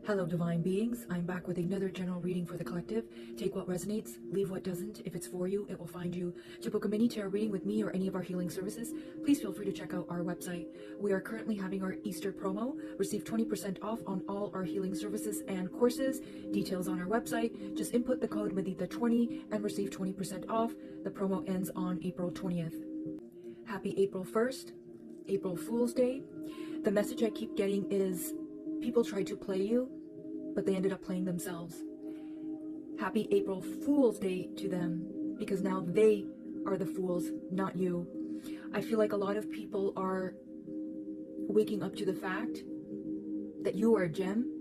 Hello, divine beings. I'm back with another general reading for the collective. Take what resonates, leave what doesn't. If it's for you, it will find you. To book a mini tarot reading with me or any of our healing services, please feel free to check out our website. We are currently having our Easter promo. Receive 20% off on all our healing services and courses. Details on our website. Just input the code Medita20 and receive 20% off. The promo ends on April 20th. Happy April 1st, April Fool's Day. The message I keep getting is people tried to play you, but they ended up playing themselves. Happy April Fool's Day to them, because now they are the fools, not you. I feel like a lot of people are waking up to the fact that you are a gem,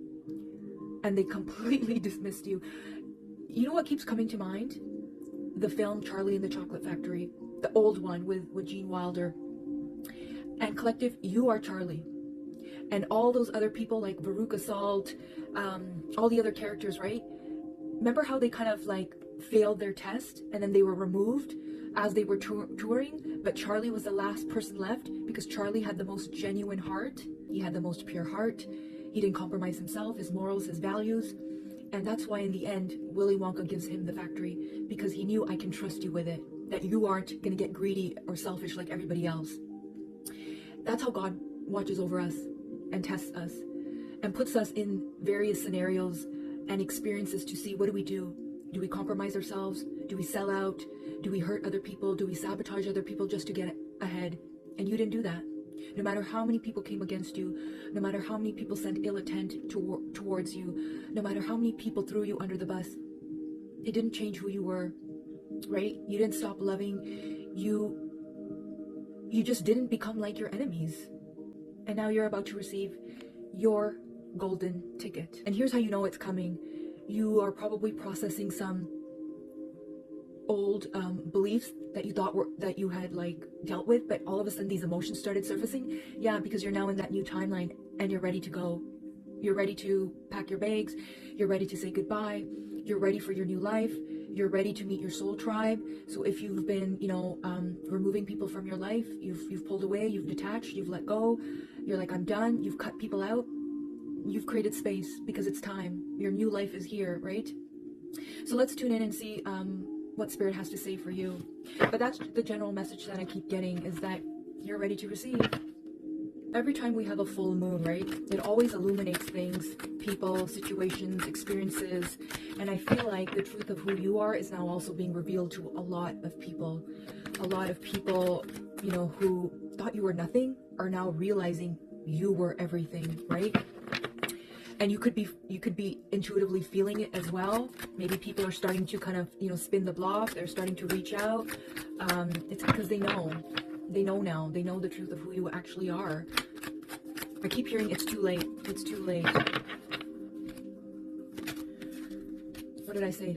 and they completely dismissed you. You know what keeps coming to mind? The film Charlie and the Chocolate Factory, the old one with Gene Wilder. And collective, you are Charlie. And all those other people like Veruca Salt, all the other characters, right? Remember how they kind of like failed their test and then they were removed as they were touring? But Charlie was the last person left because Charlie had the most genuine heart. He had the most pure heart. He didn't compromise himself, his morals, his values. And that's why in the end, Willy Wonka gives him the factory, because he knew, I can trust you with it, that you aren't going to get greedy or selfish like everybody else. That's how God watches over us and tests us and puts us in various scenarios and experiences to see, what do we do? Do we compromise ourselves? Do we sell out? Do we hurt other people? Do we sabotage other people just to get ahead? And you didn't do that. No matter how many people came against you, no matter how many people sent ill intent towards you, no matter how many people threw you under the bus, it didn't change who you were, right? You didn't stop loving. You just didn't become like your enemies. And now you're about to receive your golden ticket. And here's how you know it's coming. You are probably processing some old beliefs that you thought that you had like dealt with, but all of a sudden these emotions started surfacing. Yeah, because you're now in that new timeline and you're ready to go. You're ready to pack your bags. You're ready to say goodbye. You're ready for your new life. You're ready to meet your soul tribe. So if you've been, removing people from your life, you've pulled away, you've detached, you've let go, you're like, I'm done, you've cut people out, you've created space because it's time. Your new life is here, right? So let's tune in and see what Spirit has to say for you. But that's the general message that I keep getting, is that you're ready to receive. Every time we have a full moon, right, it always illuminates things, people, situations, experiences, and I feel like the truth of who you are is now also being revealed to a lot of people. A lot of people, who thought you were nothing are now realizing you were everything, right? And you could be intuitively feeling it as well. Maybe people are starting to kind of, spin the block. They're starting to reach out. It's because they know. They know now. They know the truth of who you actually are. I keep hearing it's too late. It's too late. What did I say?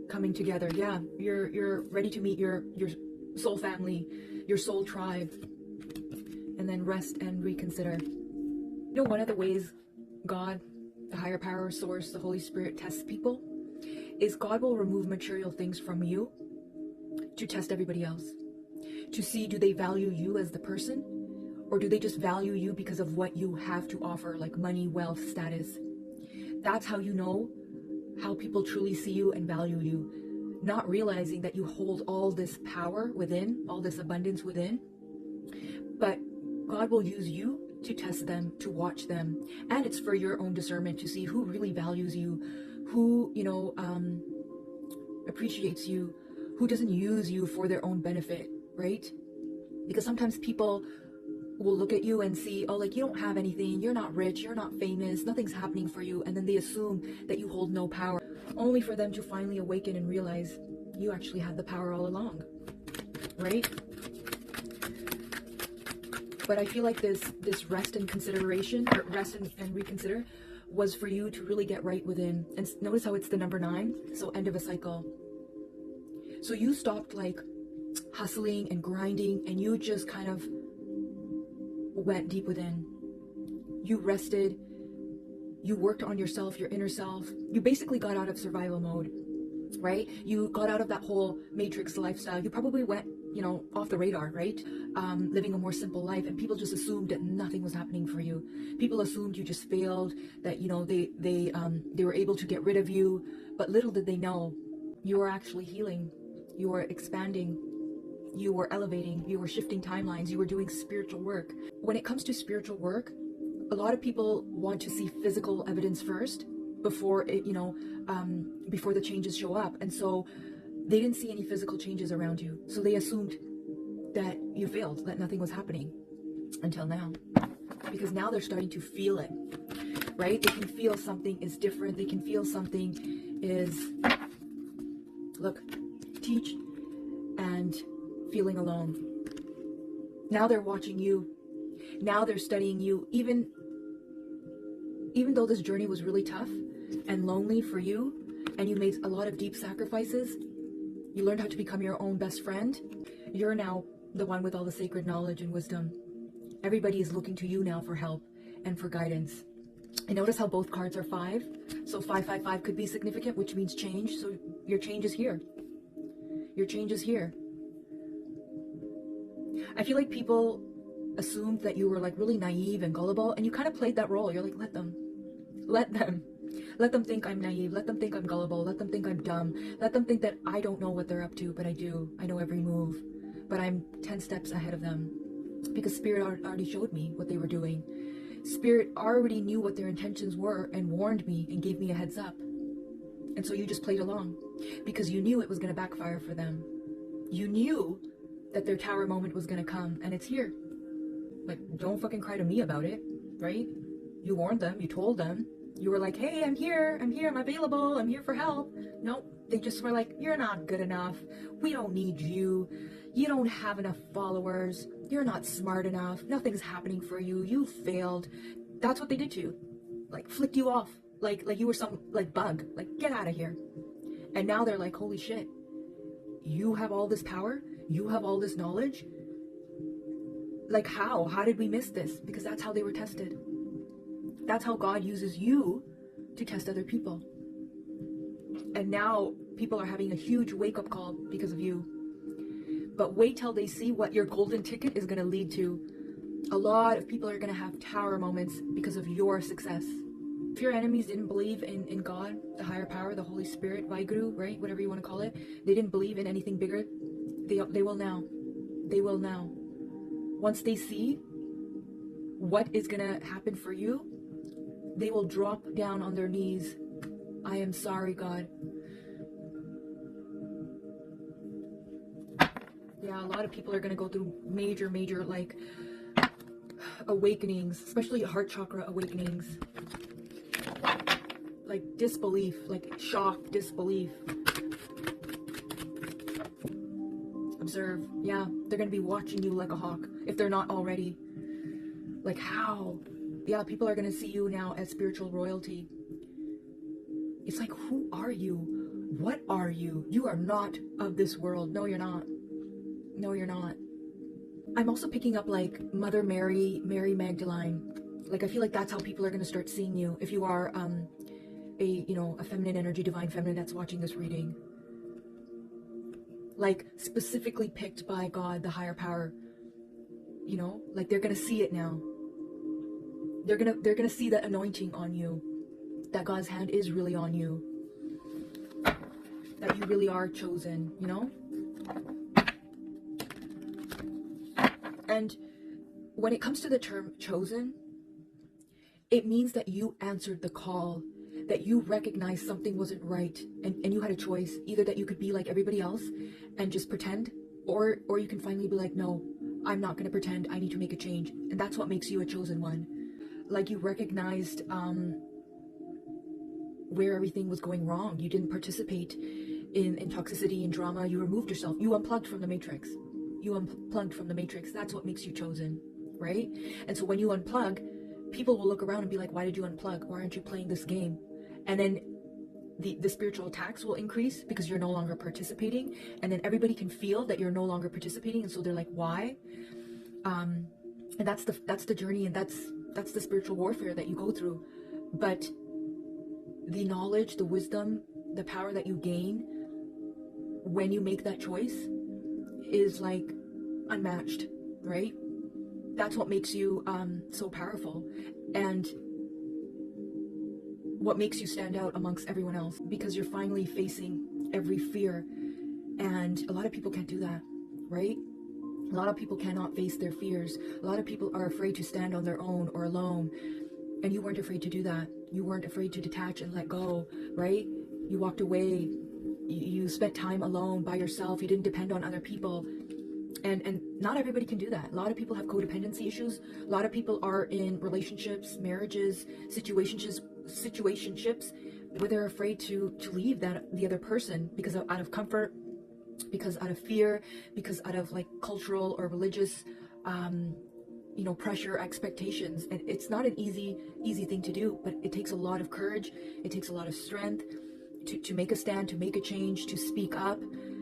Coming together. Yeah, you're ready to meet your soul family, your soul tribe, and then rest and reconsider. One of the ways God, the higher power, source, the Holy Spirit tests people is God will remove material things from you to test everybody else. To see, do they value you as the person, or do they just value you because of what you have to offer, like money, wealth, status? That's how you know how people truly see you and value you, not realizing that you hold all this power within, all this abundance within. But God will use you to test them, to watch them, and it's for your own discernment to see who really values you, who appreciates you, who doesn't use you for their own benefit, right? Because sometimes people will look at you and see, oh, like, you don't have anything, you're not rich, you're not famous, nothing's happening for you, and then they assume that you hold no power, only for them to finally awaken and realize you actually had the power all along, right? But I feel like this rest and consideration, or rest and reconsider, was for you to really get right within. And notice how it's the number 9, so end of a cycle. So you stopped like hustling and grinding, and you just kind of went deep within. You rested, you worked on yourself, your inner self. You basically got out of survival mode, right? You got out of that whole matrix lifestyle. You probably went off the radar, right? Living a more simple life, and people just assumed that nothing was happening for you. People assumed you just failed, that they were able to get rid of you, but little did they know you were actually healing, you were expanding, you were elevating, you were shifting timelines, you were doing spiritual work. When it comes to spiritual work, a lot of people want to see physical evidence first before before the changes show up, and so they didn't see any physical changes around you, so they assumed that you failed, that nothing was happening until now. Because now they're starting to feel it, right? They can feel something is different. They can feel something is, look, teach and feeling alone. Now they're watching you. Now they're studying you. Even though this journey was really tough and lonely for you, and you made a lot of deep sacrifices, you learned how to become your own best friend. You're now the one with all the sacred knowledge and wisdom. Everybody is looking to you now for help and for guidance. And notice how both cards are 5. So 555 could be significant, which means change. So your change is here. Your change is here. I feel like people assumed that you were like really naive and gullible, and you kind of played that role. You're like, let them think I'm naive, let them think I'm gullible, let them think I'm dumb, let them think that I don't know what they're up to, but I do. I know every move, but I'm 10 steps ahead of them, because Spirit already showed me what they were doing. Spirit already knew what their intentions were and warned me and gave me a heads up. And so you just played along because you knew it was going to backfire for them. You knew that their tower moment was going to come, and it's here. Like, don't fucking cry to me about it, right? You warned them, you told them, you were like, hey, I'm here, I'm available, I'm here for help. No, they just were like, you're not good enough, we don't need you, you don't have enough followers, you're not smart enough, nothing's happening for you, you failed. That's what they did to you. Like, flicked you off, like you were some, like, bug, like, get out of here. And now they're like, holy shit, you have all this power, you have all this knowledge. Like, how did we miss this? Because that's how they were tested. That's how God uses you to test other people. And now people are having a huge wake-up call because of you. But wait till they see what your golden ticket is going to lead to. A lot of people are going to have tower moments because of your success. If your enemies didn't believe in God, the higher power, the Holy Spirit, Vaheguru, right? Whatever you want to call it. They didn't believe in anything bigger. They will now. They will now. Once they see what is going to happen for you, they will drop down on their knees. I am sorry, God. Yeah, a lot of people are going to go through major, like, awakenings, especially heart chakra awakenings. Like disbelief, like shock, disbelief. Observe. Yeah, they're going to be watching you like a hawk, if they're not already. Like, how? Yeah, people are going to see you now as spiritual royalty. It's like, who are you? What are you? You are not of this world. No, you're not. No, you're not. I'm also picking up, like, Mother Mary, Mary Magdalene. Like, I feel like that's how people are going to start seeing you. If you are a feminine energy, divine feminine that's watching this reading. Like, specifically picked by God, the higher power. Like, they're going to see it now. They're gonna see that anointing on you, that God's hand is really on you, that you really are chosen, And when it comes to the term chosen, it means that you answered the call, that you recognized something wasn't right, and you had a choice, either that you could be like everybody else and just pretend, or you can finally be like, no, I'm not gonna pretend, I need to make a change. And that's what makes you a chosen one. Like, you recognized where everything was going wrong. You didn't participate in toxicity and drama. You removed yourself. You unplugged from the matrix. You unplugged from the matrix. That's what makes you chosen, right? And so when you unplug, people will look around and be like, why did you unplug? Why aren't you playing this game? And then the spiritual attacks will increase because you're no longer participating. And then everybody can feel that you're no longer participating. And so they're like, why? And that's the journey, and that's the spiritual warfare that you go through. But the knowledge, the wisdom, the power that you gain when you make that choice is like unmatched, right? That's what makes you so powerful, and what makes you stand out amongst everyone else, because you're finally facing every fear. And a lot of people can't do that, right? A lot of people cannot face their fears. A lot of people are afraid to stand on their own or alone. And you weren't afraid to do that. You weren't afraid to detach and let go, right? You walked away. You spent time alone by yourself. You didn't depend on other people. And not everybody can do that. A lot of people have codependency issues. A lot of people are in relationships, marriages, situationships where they're afraid to leave the other person because out of comfort, because out of fear, because out of like cultural or religious pressure, expectations. And it's not an easy thing to do, but it takes a lot of courage. It takes a lot of strength to make a stand, to make a change, to speak up,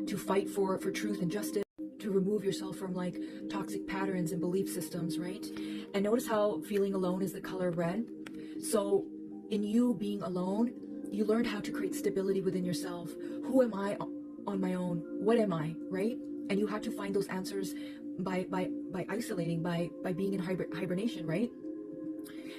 to fight for truth and justice, to remove yourself from like toxic patterns and belief systems, right? And notice how feeling alone is the color red. So in you being alone, you learned how to create stability within yourself. Who am I on my own? What am I, right? And you have to find those answers by isolating, by being in hibernation, right?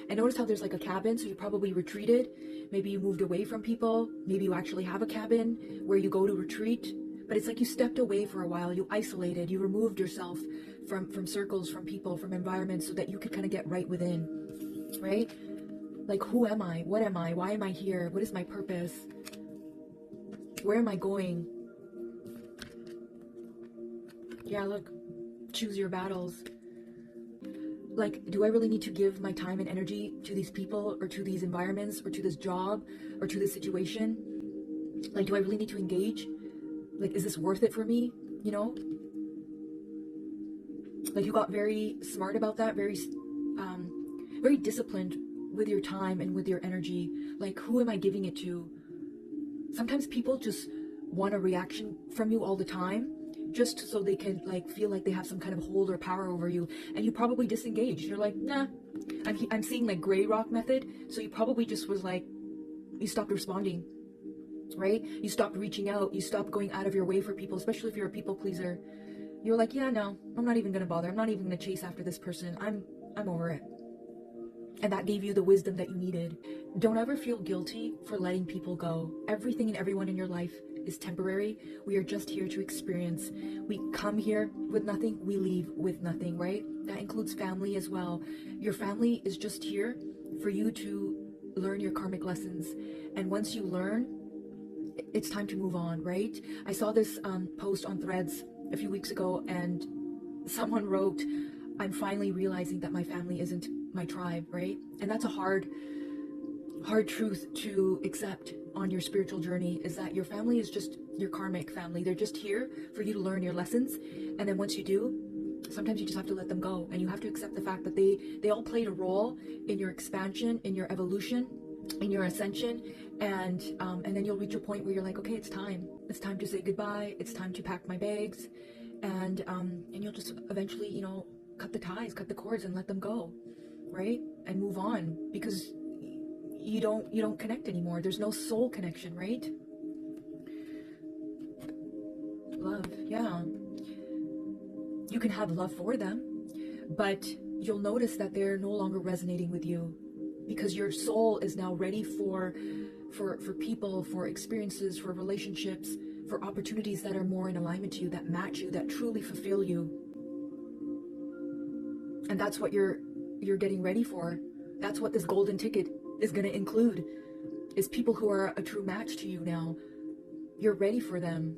And notice how there's like a cabin, so you probably retreated. Maybe you moved away from people. Maybe you actually have a cabin where you go to retreat. But it's like you stepped away for a while. You isolated. You removed yourself from circles, from people, from environments, so that you could kind of get right within, right? Like, who am I? What am I? Why am I here? What is my purpose? Where am I going? Yeah, look, choose your battles. Like, do I really need to give my time and energy to these people or to these environments or to this job or to this situation? Like, do I really need to engage? Like, is this worth it for me? You know? Like, you got very smart about that, very disciplined with your time and with your energy. Like, who am I giving it to? Sometimes people just want a reaction from you all the time, just so they can like feel like they have some kind of hold or power over you, and you probably disengaged. You're like, nah. I'm seeing like gray rock method, so you probably just was like, you stopped responding, right? You stopped reaching out. You stopped going out of your way for people, especially if you're a people pleaser. You're like, yeah, no, I'm not even gonna bother. I'm not even gonna chase after this person. I'm over it. And that gave you the wisdom that you needed. Don't ever feel guilty for letting people go. Everything and everyone in your life is temporary. We are just here to experience. We come here with nothing, we leave with nothing, right? That includes family as well. Your family is just here for you to learn your karmic lessons. And once you learn, it's time to move on, right? I saw this post on Threads a few weeks ago, and someone wrote, I'm finally realizing that my family isn't my tribe, right? And that's a hard truth to accept on your spiritual journey, is that your family is just your karmic family. They're just here for you to learn your lessons. And then once you do, sometimes you just have to let them go, and you have to accept the fact that they all played a role in your expansion, in your evolution, in your ascension. And then you'll reach a point where you're like, okay, it's time to say goodbye. It's time to pack my bags. And you'll just eventually, cut the ties, cut the cords, and let them go, right? And move on, because you don't connect anymore. There's no soul connection, right? Love, yeah. You can have love for them, but you'll notice that they're no longer resonating with you, because your soul is now ready for people, for experiences, for relationships, for opportunities that are more in alignment to you, that match you, that truly fulfill you. And that's what you're getting ready for. That's what this golden ticket is going to include, is people who are a true match to you now. You're ready for them.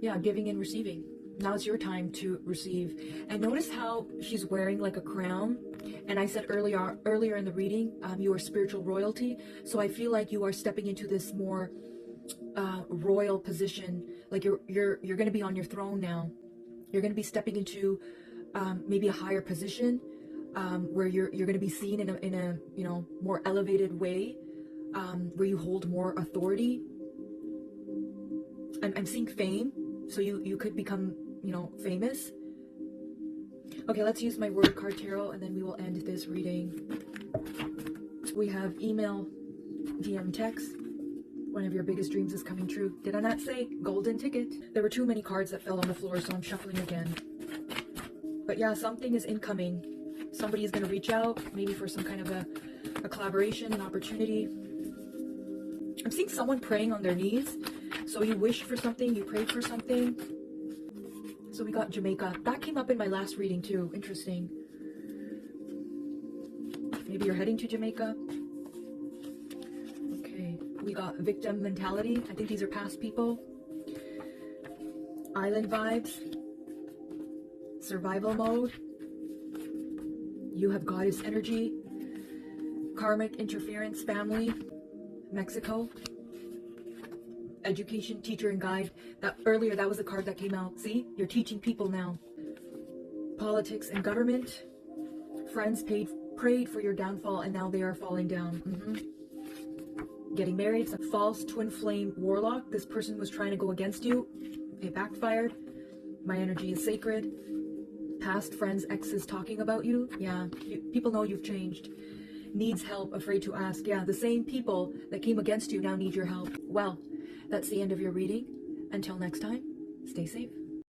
Yeah, giving and receiving. Now's your time to receive. And notice how she's wearing like a crown. And I said earlier in the reading, you are spiritual royalty. So I feel like you are stepping into this more royal position. Like you're going to be on your throne now. You're going to be stepping into maybe a higher position, where you're going to be seen in a more elevated way, where you hold more authority. I'm seeing fame, so you could become famous. Okay, let's use my word card tarot, and then we will end this reading. We have email, DM, text, One of your biggest dreams is coming true. Did I not say golden ticket? There were too many cards that fell on the floor, so I'm shuffling again. But yeah, something is incoming. Somebody is going to reach out, maybe for some kind of a collaboration, an opportunity. I'm seeing someone praying on their knees. So you wished for something, you prayed for something. So we got Jamaica. That came up in my last reading too. Interesting. Maybe you're heading to Jamaica. Okay. We got victim mentality. I think these are past people. Island vibes. Survival mode. You have goddess energy. Karmic interference, family. Mexico. Education, teacher, and guide. That earlier, that was the card that came out. See, you're teaching people now. Politics and government. Friends prayed for your downfall, and now they are falling down. Getting married. It's a false twin flame warlock. This person was trying to go against you. It backfired. My energy is sacred. Past friends, exes talking about you. Yeah, people know you've changed. Needs help, afraid to ask. Yeah, the same people that came against you now need your help. Well, that's the end of your reading. Until next time, stay safe.